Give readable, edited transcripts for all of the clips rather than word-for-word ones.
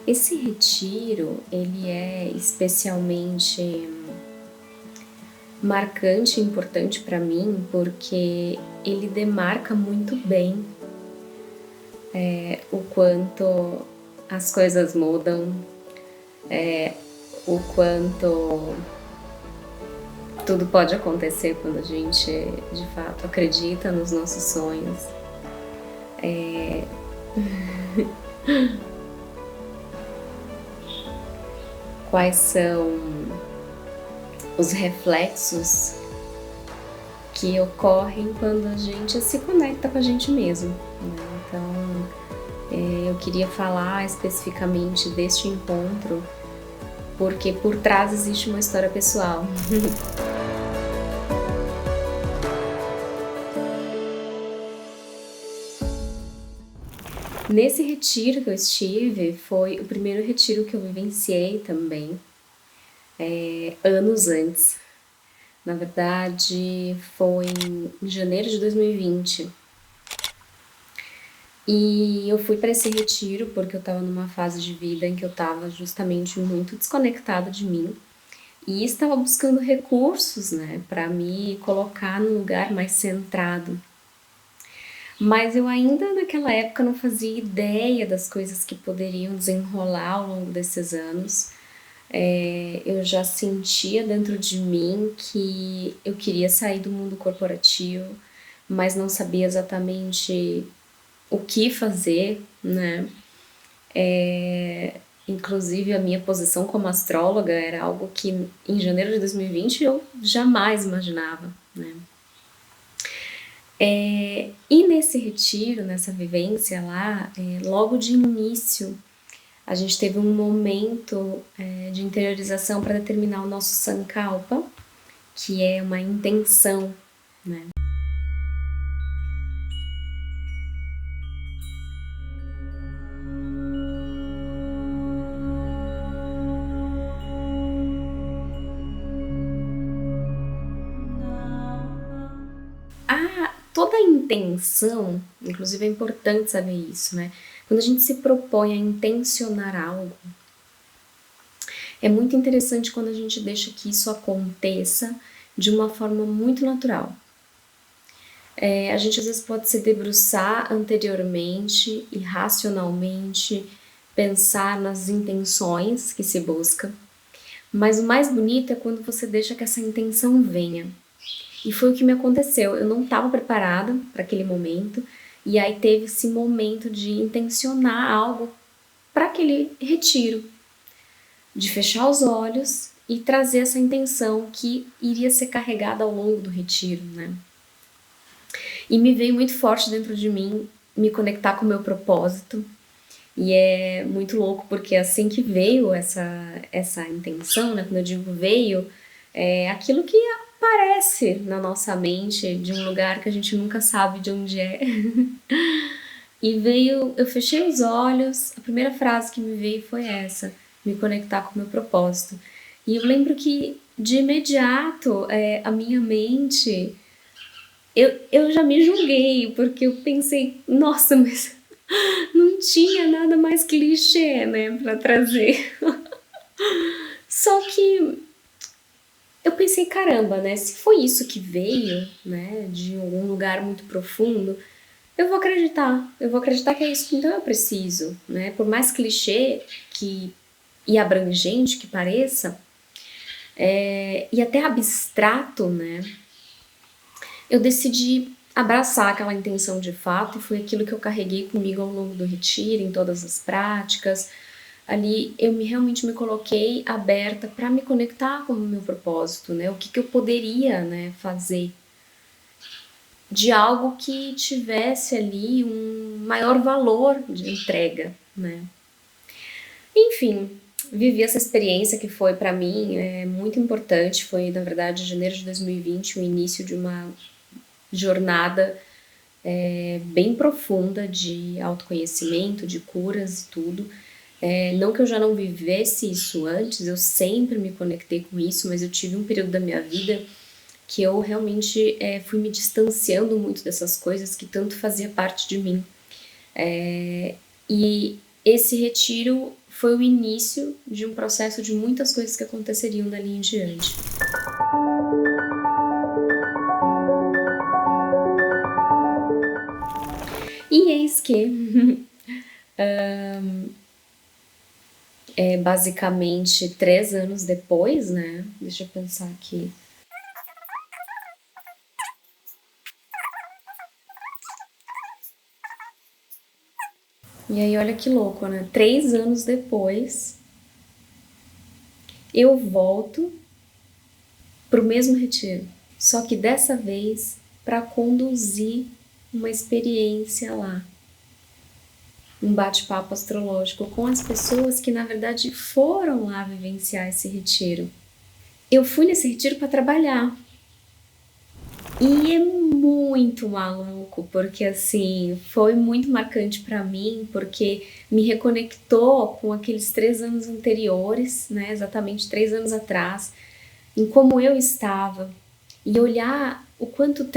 Esse retiro, ele é especialmente marcante e importante para mim, porque ele demarca muito bem o quanto as coisas mudam, o quanto tudo pode acontecer quando a gente, de fato, acredita nos nossos sonhos. Quais são os reflexos que ocorrem quando a gente se conecta com a gente mesmo, né? Então, eu queria falar especificamente deste encontro, porque por trás existe uma história pessoal. Nesse retiro que eu estive, foi o primeiro retiro que eu vivenciei também, anos antes. Na verdade, foi em janeiro de 2020. E eu fui para esse retiro porque eu estava numa fase de vida em que eu estava justamente muito desconectada de mim e estava buscando recursos, né, para me colocar num lugar mais centrado. Mas eu ainda naquela época não fazia ideia das coisas que poderiam desenrolar ao longo desses anos. Eu já sentia dentro de mim que eu queria sair do mundo corporativo, mas não sabia exatamente o que fazer, né? Inclusive a minha posição como astróloga era algo que em janeiro de 2020 eu jamais imaginava, né? E nesse retiro, nessa vivência lá, logo de início, a gente teve um momento de interiorização para determinar o nosso Sankalpa, que é uma intenção, né? Toda a intenção, inclusive é importante saber isso, né? Quando a gente se propõe a intencionar algo, é muito interessante quando a gente deixa que isso aconteça de uma forma muito natural. A gente às vezes pode se debruçar anteriormente e racionalmente pensar nas intenções que se busca, mas o mais bonito é quando você deixa que essa intenção venha. E foi o que me aconteceu. Eu não estava preparada para aquele momento, e aí teve esse momento de intencionar algo para aquele retiro, de fechar os olhos e trazer essa intenção que iria ser carregada ao longo do retiro, né? E me veio muito forte dentro de mim me conectar com o meu propósito. E é muito louco porque assim que veio essa intenção, né? Quando eu digo veio, é aquilo que aparece na nossa mente de um lugar que a gente nunca sabe de onde é. E veio, eu fechei os olhos, a primeira frase que me veio foi essa, me conectar com o meu propósito. E eu lembro que de imediato a minha mente, eu já me julguei, porque eu pensei, nossa, mas não tinha nada mais clichê, né, pra trazer. Só que eu pensei, caramba, né, se foi isso que veio, né, de algum lugar muito profundo, eu vou acreditar que é isso que então eu preciso, né, por mais clichê que, e abrangente que pareça, e até abstrato, né, eu decidi abraçar aquela intenção de fato e foi aquilo que eu carreguei comigo ao longo do retiro, em todas as práticas. Ali eu realmente me coloquei aberta para me conectar com o meu propósito, né? O que eu poderia, né, fazer de algo que tivesse ali um maior valor de entrega, né? Enfim, vivi essa experiência que foi para mim muito importante. Foi, na verdade, janeiro de 2020, o início de uma jornada bem profunda de autoconhecimento, de curas e tudo. Não que eu já não vivesse isso antes, eu sempre me conectei com isso, mas eu tive um período da minha vida que eu realmente fui me distanciando muito dessas coisas que tanto fazia parte de mim. E esse retiro foi o início de um processo de muitas coisas que aconteceriam dali em diante. E eis que, basicamente 3 anos depois, né? Deixa eu pensar aqui. E aí, olha que louco, né? 3 anos depois, eu volto pro mesmo retiro. Só que dessa vez para conduzir uma experiência lá. Um bate-papo astrológico com as pessoas que, na verdade, foram lá vivenciar esse retiro. Eu fui nesse retiro para trabalhar. E é muito maluco, porque assim, foi muito marcante para mim, porque me reconectou com aqueles 3 anos anteriores, né, exatamente 3 anos atrás, em como eu estava, e olhar o quanto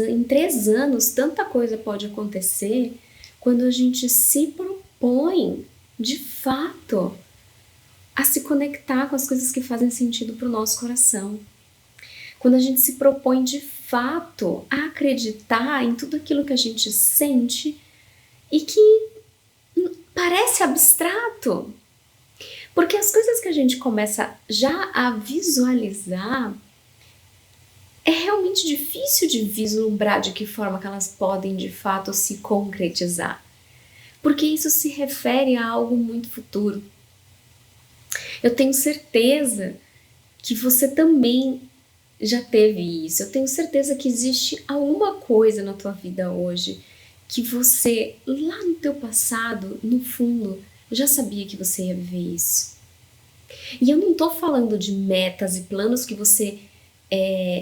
em 3 anos tanta coisa pode acontecer quando a gente se propõe, de fato, a se conectar com as coisas que fazem sentido para o nosso coração. Quando a gente se propõe de fato a acreditar em tudo aquilo que a gente sente e que parece abstrato. Porque as coisas que a gente começa já a visualizar, é realmente difícil de vislumbrar de que forma que elas podem de fato se concretizar. Porque isso se refere a algo muito futuro. Eu tenho certeza que você também já teve isso. Eu tenho certeza que existe alguma coisa na tua vida hoje que você, lá no teu passado, no fundo, já sabia que você ia viver isso. E eu não tô falando de metas e planos que você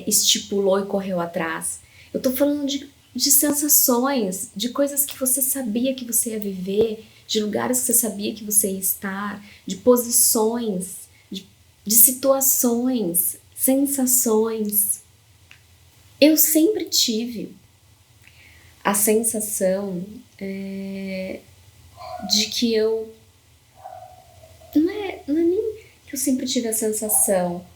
estipulou e correu atrás. Eu tô falando de sensações, de coisas que você sabia que você ia viver, de lugares que você sabia que você ia estar, de posições, de situações, sensações. Eu sempre tive a sensação de que eu. Não é nem que eu sempre tive a sensação.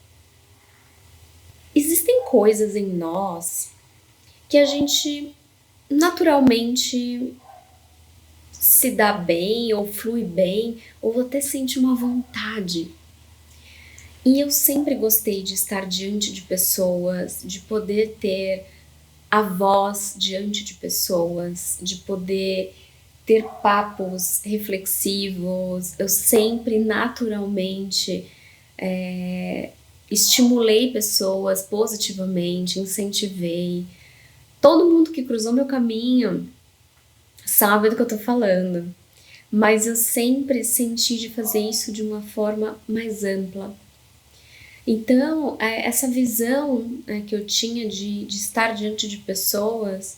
Existem coisas em nós que a gente naturalmente se dá bem, ou flui bem, ou até sente uma vontade. E eu sempre gostei de estar diante de pessoas, de poder ter a voz diante de pessoas, de poder ter papos reflexivos. Eu sempre naturalmente estimulei pessoas positivamente, incentivei. Todo mundo que cruzou meu caminho sabe do que eu tô falando, mas eu sempre senti de fazer isso de uma forma mais ampla. Então, essa visão que eu tinha de estar diante de pessoas,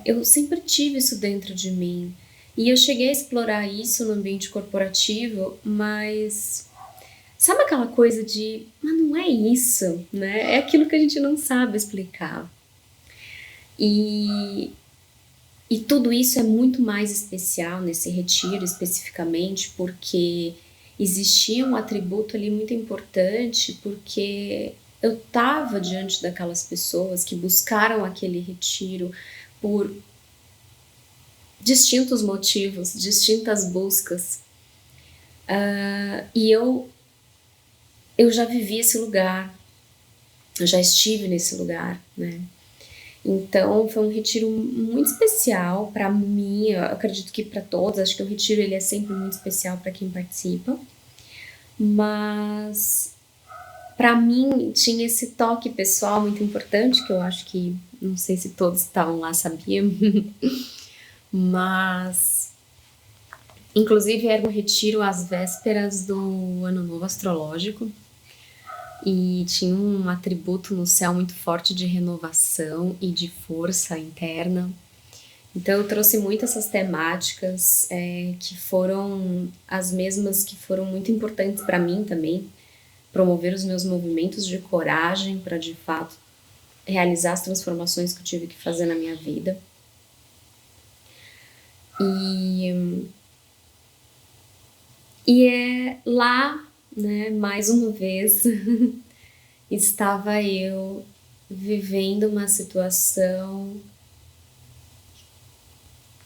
eu sempre tive isso dentro de mim. E eu cheguei a explorar isso no ambiente corporativo, mas sabe aquela coisa de, mas não é isso, né? É aquilo que a gente não sabe explicar. E tudo isso é muito mais especial nesse retiro especificamente, porque existia um atributo ali muito importante, porque eu estava diante daquelas pessoas que buscaram aquele retiro por distintos motivos, distintas buscas. E eu já vivi esse lugar, eu já estive nesse lugar, né? Então foi um retiro muito especial para mim, eu acredito que para todos, acho que o retiro ele é sempre muito especial para quem participa, mas para mim tinha esse toque pessoal muito importante, que eu acho que, não sei se todos que estavam lá sabiam, mas inclusive era um retiro às vésperas do Ano Novo Astrológico, e tinha um atributo no céu muito forte de renovação e de força interna. Então eu trouxe muito essas temáticas que foram as mesmas que foram muito importantes para mim também, promover os meus movimentos de coragem para de fato realizar as transformações que eu tive que fazer na minha vida. E é lá, né, mais uma vez, estava eu vivendo uma situação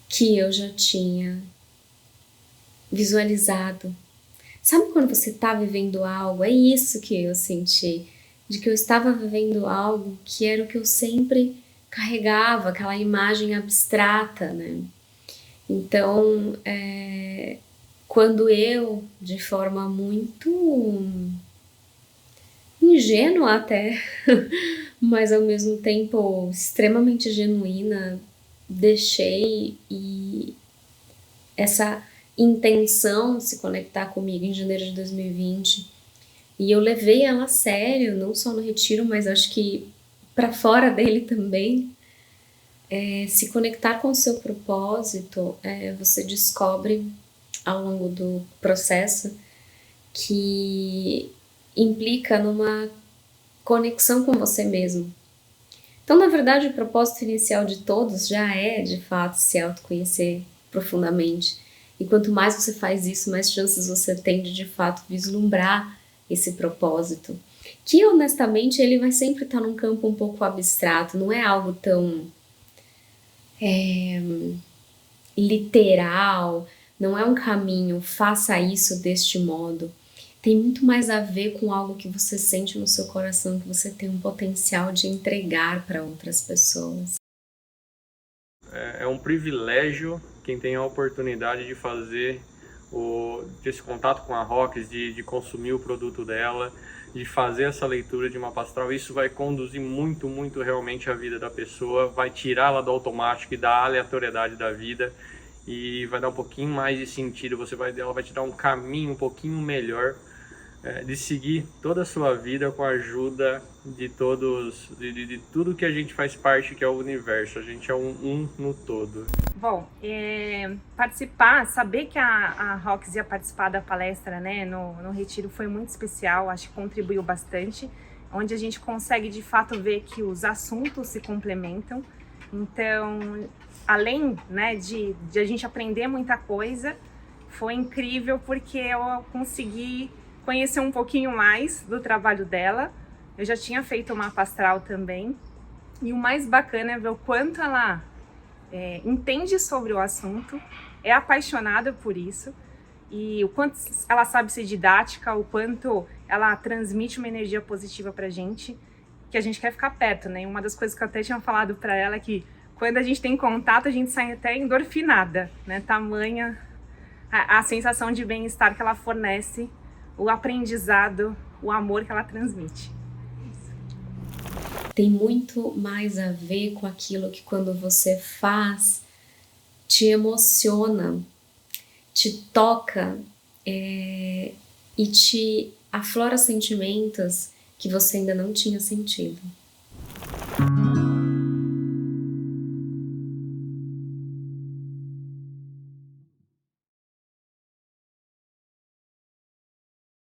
que eu já tinha visualizado. Sabe quando você está vivendo algo? É isso que eu senti, de que eu estava vivendo algo que era o que eu sempre carregava, aquela imagem abstrata, né? Então, quando eu, de forma muito ingênua até, mas ao mesmo tempo extremamente genuína, deixei e essa intenção se conectar comigo em janeiro de 2020 e eu levei ela a sério, não só no retiro, mas acho que para fora dele também. Se conectar com o seu propósito, você descobre ao longo do processo que implica numa conexão com você mesmo. Então, na verdade, o propósito inicial de todos já é, de fato, se autoconhecer profundamente. E quanto mais você faz isso, mais chances você tem de fato, vislumbrar esse propósito. Que, honestamente, ele vai sempre estar num campo um pouco abstrato, não é algo tão literal, não é um caminho, faça isso deste modo. Tem muito mais a ver com algo que você sente no seu coração, que você tem um potencial de entregar para outras pessoas. É um privilégio quem tem a oportunidade de fazer esse contato com a Rocks, de consumir o produto dela, de fazer essa leitura de mapa astral. Isso vai conduzir muito, muito realmente a vida da pessoa, vai tirá-la do automático e da aleatoriedade da vida e vai dar um pouquinho mais de sentido. Ela vai te dar um caminho um pouquinho melhor de seguir toda a sua vida com a ajuda de todos, de tudo que a gente faz parte, que é o universo. A gente é um no todo. Bom, participar, saber que a Rocks ia participar da palestra, né, no retiro foi muito especial, acho que contribuiu bastante, onde a gente consegue de fato ver que os assuntos se complementam. Então, além, né, de a gente aprender muita coisa, foi incrível porque eu consegui conhecer um pouquinho mais do trabalho dela. Eu já tinha feito o mapa astral também, e o mais bacana é ver o quanto ela entende sobre o assunto, é apaixonada por isso, e o quanto ela sabe ser didática, o quanto ela transmite uma energia positiva pra gente, que a gente quer ficar perto, né? Uma das coisas que eu até tinha falado pra ela é que quando a gente tem contato, a gente sai até endorfinada, né? Tamanha a sensação de bem-estar que ela fornece, o aprendizado, o amor que ela transmite. Tem muito mais a ver com aquilo que quando você faz, te emociona, te toca e te aflora sentimentos que você ainda não tinha sentido.